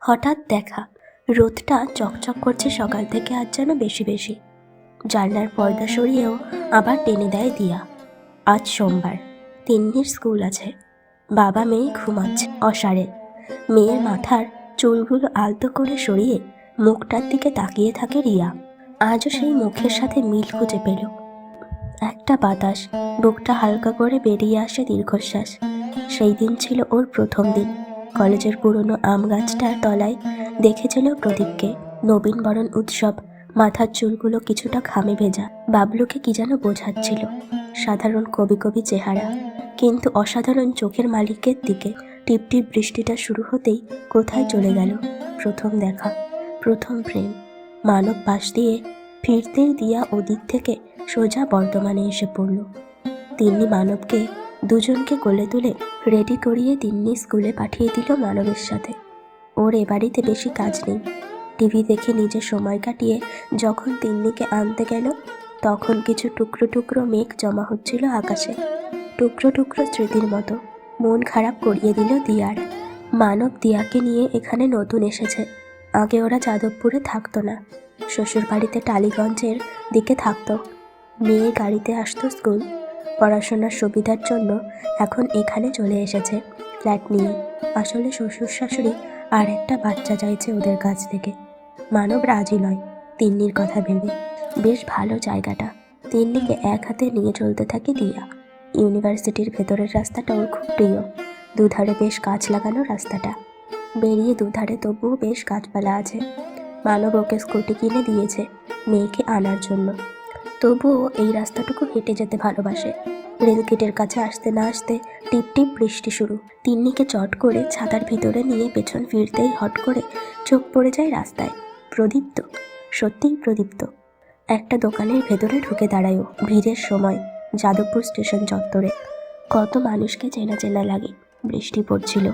হঠাৎ দেখা। রোদটা চকচক করছে সকাল থেকে, আজ যেন বেশি বেশি। জানলার পর্দা সরিয়েও আবার টেনে দেয় দিয়া। আজ সোমবার, তিন্নির স্কুল আছে। বাবা মেয়ে ঘুমাচ্ছে অসাড়ে। মেয়ের মাথার চুলগুলো আলতো করে সরিয়ে মুখটার দিকে তাকিয়ে থাকে রিয়া। আজও সেই মুখের সাথে মিল খুঁজে পেল। একটা বাতাস, বুকটা হালকা করে বেরিয়ে আসে দীর্ঘশ্বাস। সেই দিন ছিল ওর প্রথম দিন। কলেজের পুরনো আম গাছটার তলায় দেখেছিল প্রদীপকে। নবীন বরণ উৎসব, মাথার চুলগুলো কিছুটা ঘামে ভেজা। বাবলুকে কি যেন বোঝাচ্ছিল। সাধারণ কবি কবি চেহারা, কিন্তু অসাধারণ চোখের মালিকের দিকে। টিপটিপ বৃষ্টিটা শুরু হতেই কোথায় চলে গেল প্রথম দেখা, প্রথম প্রেম। মানব পাশ দিয়ে ফিরতেই দিয়া ওদিক থেকে সোজা বর্তমানে এসে পড়ল। তিন্নি মানবকে দুজনকে কোলে তুলে রেডি করিয়ে তিন্নি স্কুলে পাঠিয়ে দিল মানবের সাথে। ওর এ বাড়িতে বেশি কাজ নেই। টিভি দেখে নিজে সময় কাটিয়ে যখন তিন্নিকে আনতে গেল, তখন কিছু টুকরো টুকরো মেঘ জমা হচ্ছিল আকাশে, টুকরো টুকরো স্মৃতির মতো। মন খারাপ করিয়ে দিল দিয়ার। মানব দিয়াকে নিয়ে এখানে নতুন এসেছে। আগে ওরা যাদবপুরে থাকতো না, শ্বশুর বাড়িতে টালিগঞ্জের দিকে থাকতো। মেয়ে গাড়িতে আসতো স্কুল। পড়াশোনার সুবিধার জন্য এখন এখানে চলে এসেছে ফ্ল্যাট নিয়ে। আসলে শ্বশুর শাশুড়ি আর একটা বাচ্চা চাইছে ওদের কাছ থেকে। মানব রাজি নয় তিন্নির কথা ভেবে। বেশ ভালো জায়গাটা। তিন্নিকে এক হাতে নিয়ে চলতে থাকে দিয়া। ইউনিভার্সিটির ভেতরের রাস্তাটা ওর খুব প্রিয়। দুধারে বেশ গাছ লাগানো রাস্তাটা। বেরিয়ে দুধারে তবুও বেশ গাছপালা আছে। মানব ওকে স্কুটি কিনে দিয়েছে মেয়েকে আনার জন্য। তবুও এই রাস্তাটুকু হেঁটে যেতে ভালোবাসে। রেলগেটের কাছে আসতে না আসতে টিপ টিপ বৃষ্টি শুরু। তিন্নিকে চট করে ছাতার ভিতরে নিয়ে পেছন ফিরতেই হট করে চোখ পড়ে যায় রাস্তায়। প্রদীপ্ত, সত্যিই প্রদীপ্ত। একটা দোকানের ভেতরে ঢুকে দাঁড়ায় ও। ভিড়ের সময় যাদবপুর স্টেশন চত্বরে কত মানুষকে চেনা চেনা লাগে। বৃষ্টি পড়ছিল,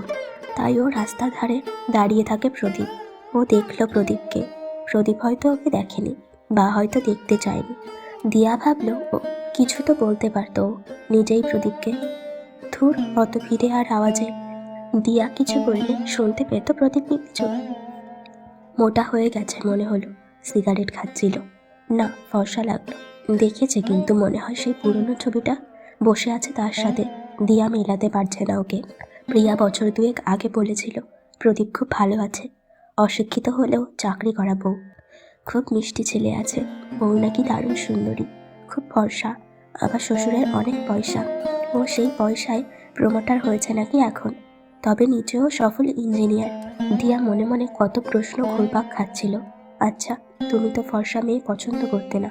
তাই ও রাস্তার ধারে দাঁড়িয়ে থাকে প্রদীপ। ও দেখল প্রদীপকে। প্রদীপ হয়তো ওকে দেখেনি, বা হয়তো দেখতে চায়নি। দিয়া ভাবল ও কিছু তো বলতে পারতো ও নিজেই প্রদীপকে। ধুর, অত ভিড়ে আর আওয়াজে দিয়া কিছু বললে শুনতে পেত প্রদীপ কিছু? মোটা হয়ে গেছে মনে হলো। সিগারেট খাচ্ছিল। না, ফর্সা লাগলো। দেখেছে কিন্তু মনে হয় সেই পুরনো ছবিটা বসে আছে তার সাথে। দিয়া মেলাতে পারছে না ওকে। প্রিয়া বছর দুয়েক আগে বলেছিল প্রদীপ খুব ভালো আছে, অশিক্ষিত হলেও চাকরি করা বউ। খুব মিষ্টি ছেলে আছে, বউ নাকি দারুণ সুন্দরী, খুব ফর্সা, আবার শ্বশুরের অনেক পয়সা। ও সেই পয়সায় প্রমোটার হয়েছে নাকি এখন, তবে নিজেও সফল ইঞ্জিনিয়ার। দিয়া মনে মনে কত প্রশ্ন ঘুরপাক খাচ্ছিল। আচ্ছা, তুমি তো ফর্সা মেয়ে পছন্দ করতে না,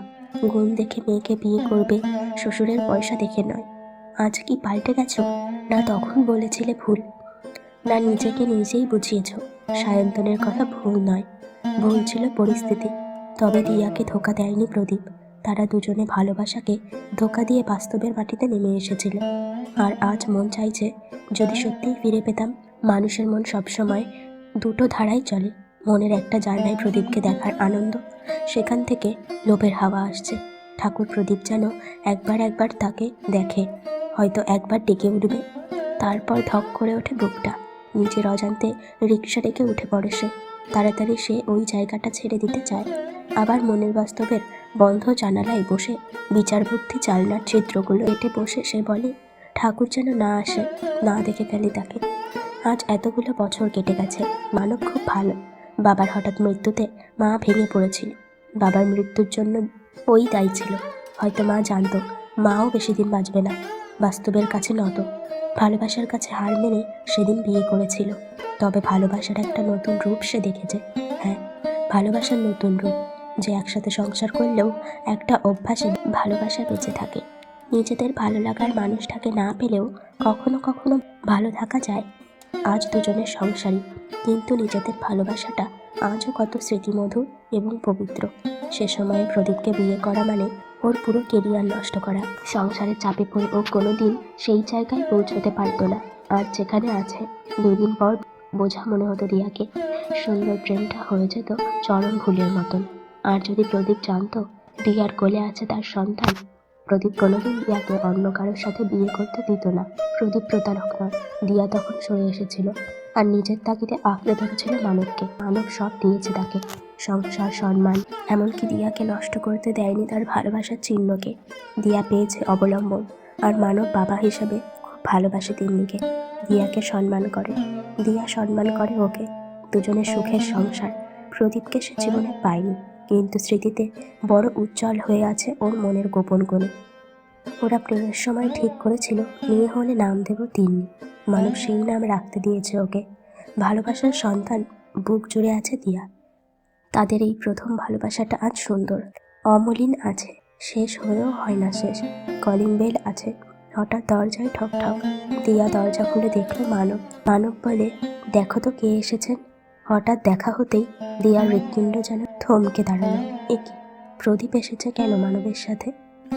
গুণ দেখে মেয়েকে বিয়ে করবে, শ্বশুরের পয়সা দেখে নয়। আজ কি পাল্টে গেছো? না তখন বলেছিলে ভুল, না নিজেকে নিজেই বুঝিয়েছ সায়ন্তনের কথা ভুল নয়, ভুল ছিল পরিস্থিতি। তবে দিয়াকে ধোকা দেয়নি প্রদীপ। তারা দুজনে ভালোবাসাকে ধোকা দিয়ে বাস্তবের মাটিতে নেমে এসেছিল। আর আজ মন চাইছে যদি সত্যিই ফিরে পেতাম। মানুষের মন সবসময় দুটো ধারায় চলে। মনের একটা জানলায় প্রদীপকে দেখার আনন্দ, সেখান থেকে লোভের হাওয়া আসছে। ঠাকুর প্রদীপ যেন একবার একবার তাকে দেখে, হয়তো একবার ডেকে উঠবে। তারপর ধক করে ওঠে বুকটা। নিজের অজান্তে রিকশা ডেকে উঠে পড়ে সে। তাড়াতাড়ি সে ওই জায়গাটা ছেড়ে দিতে চায়। আবার মনের বাস্তবের বন্ধ জানালায় বসে বিচার বুদ্ধি জানলার ছিদ্রগুলো এঁটে বসে সে বলে, ঠাকুর যেন না আসে, না দেখে ফেলে তাকে। আজ এতগুলো বছর কেটে গেছে। মানব খুব ভালো। বাবার হঠাৎ মৃত্যুতে মা ভেঙে পড়েছিল। বাবার মৃত্যুর জন্য ওই দায়ী ছিল। হয়তো মা জানতো মাও বেশি দিন বাঁচবে না। বাস্তবের কাছে নত, ভালোবাসার কাছে হার মেনে সেদিন বিয়ে করেছিল। তবে ভালোবাসার একটা নতুন রূপ সে দেখেছে। হ্যাঁ, ভালোবাসার নতুন রূপ, যে একসাথে সংসার করলেও একটা অভ্যাসে ভালোবাসা বেঁচে থাকে। নিজেদের ভালো লাগার মানুষটাকে না পেলেও কখনো কখনো ভালো থাকা যায়। আজ দুজনের সংসারী, কিন্তু নিজেদের ভালোবাসাটা আজও কত স্মৃতিমধুর এবং পবিত্র। সে সময়ে প্রদীপকে বিয়ে করা মানে ওর পুরো কেরিয়ার নষ্ট করা। সংসারের চাপে পড়ে ও কোনোদিন সেই জায়গায় পৌঁছতে পারতো না। আর যেখানে আছে, দুদিন পর বোঝা মনে হতো রিয়াকে। সুন্দর প্রেমটা হয়ে যেত চরম ভুলের মতন। আর যদি প্রদীপ জানতো রিয়ার কোলে আছে তার সন্তান, প্রদীপ কোনোদিন রিয়াকে অন্য কারোর সাথে বিয়ে করতে দিত না। প্রদীপ প্রতারক নয়, দিয়া তখন সরে এসেছিল। আর নিজের তাগিদে আঁকড়ে ধরেছিল মানবকে। মানব সব দিয়েছে তাকে, সংসার, সম্মান, এমনকি দিয়াকে নষ্ট করতে দেয়নি তার ভালোবাসার চিহ্নকে। দিয়া পেয়েছে অবলম্বন, আর মানব বাবা হিসেবে খুব ভালোবাসে তিন্নিকে, দিয়াকে সম্মান করে, দিয়া সম্মান করে ওকে। দুজনের সুখের সংসার। প্রদীপকে সে জীবনে পায়নি, কিন্তু স্মৃতিতে বড় উজ্জ্বল হয়ে আছে ওর মনের গোপন কোণে। ওরা প্রেমের সময় ঠিক করেছিল মেয়ে হলে নাম দেব তিন্নি। মানব সেই নাম রাখতে দিয়েছে ওকে। ভালোবাসার সন্তান বুক জুড়ে আছে দিয়া। তাদের এই প্রথম ভালোবাসাটা আজ সুন্দর, অমলিন আছে, শেষ হয়েও হয় না শেষ। কলিং বেল আছে, হঠাৎ দরজায় ঠক ঠক। দিয়া দরজা খুলে দেখলো মানব। মানব বলে, দেখো তো কে এসেছেন। হঠাৎ দেখা হতেই দিয়ার হৃৎপিণ্ড যেন থমকে দাঁড়ালো। এ কি, প্রদীপ এসেছে কেন মানবের সাথে?